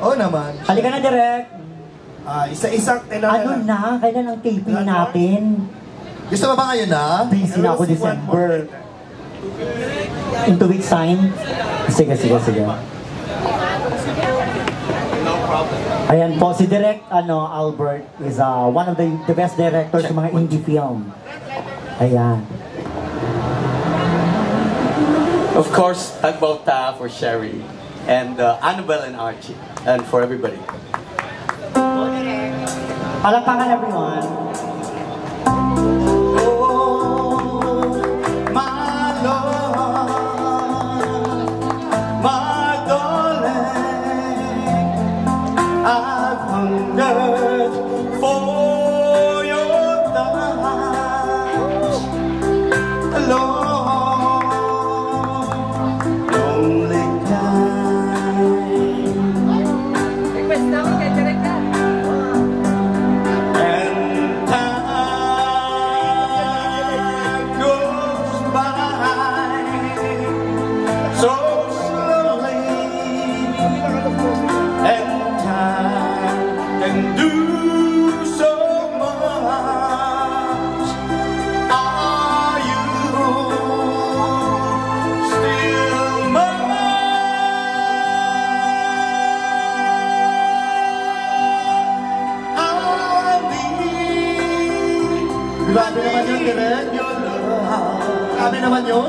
Oo naman. Halika na, Direk. Isa-isang Ano na? Kailan ang taping natin? Gusto mo ba ngayon na? Busy na ako December. In 2 weeks time? Sige. Ayan po, si Direk Albert is one of the best directors sa mga indie film. Ayan. Of course, Tagbaw Ta for Sherry, and Annabelle and Archie, and for everybody. Palakpakan everyone. I've hungered for your touch, alone, lonely time. Request na ako kay Direk ka. And time goes by so slowly, and can do so much. Are you still mine? I need. Grabe naman yun, Direk. Your love. Grabe naman yun.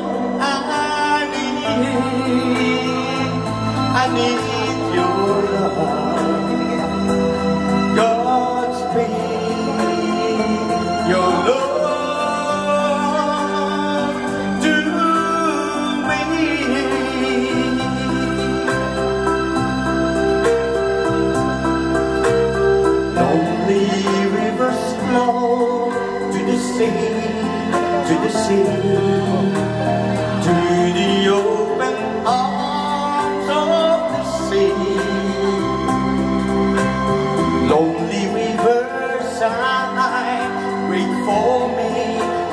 I need your love. Your love to me. Lonely rivers flow to the sea, to the open arms of the sea. Lonely rivers,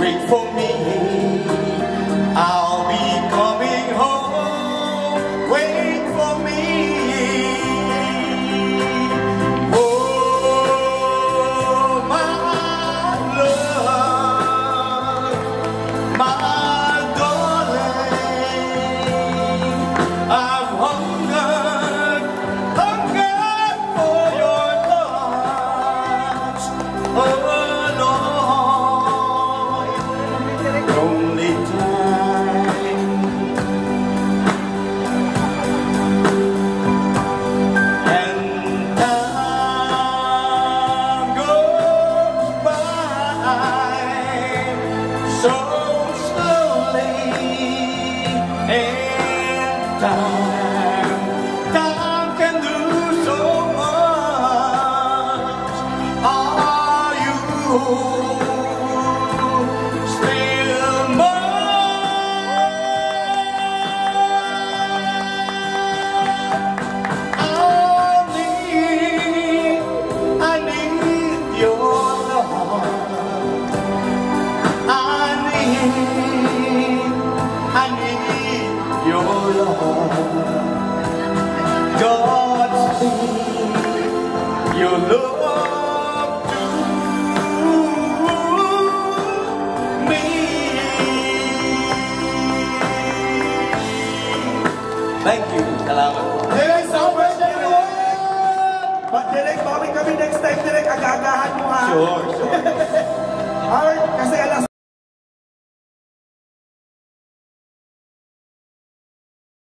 wait for me, I'll be coming home, wait for me. Oh, my love, my darling, I've hungered for your touch. Only time, and time goes by so slowly, and time can do so much. Are you your love to me? Thank you. Salamat. Direk, Direk, babalik kami next time, Direk. Agagahan mo ha. Sure.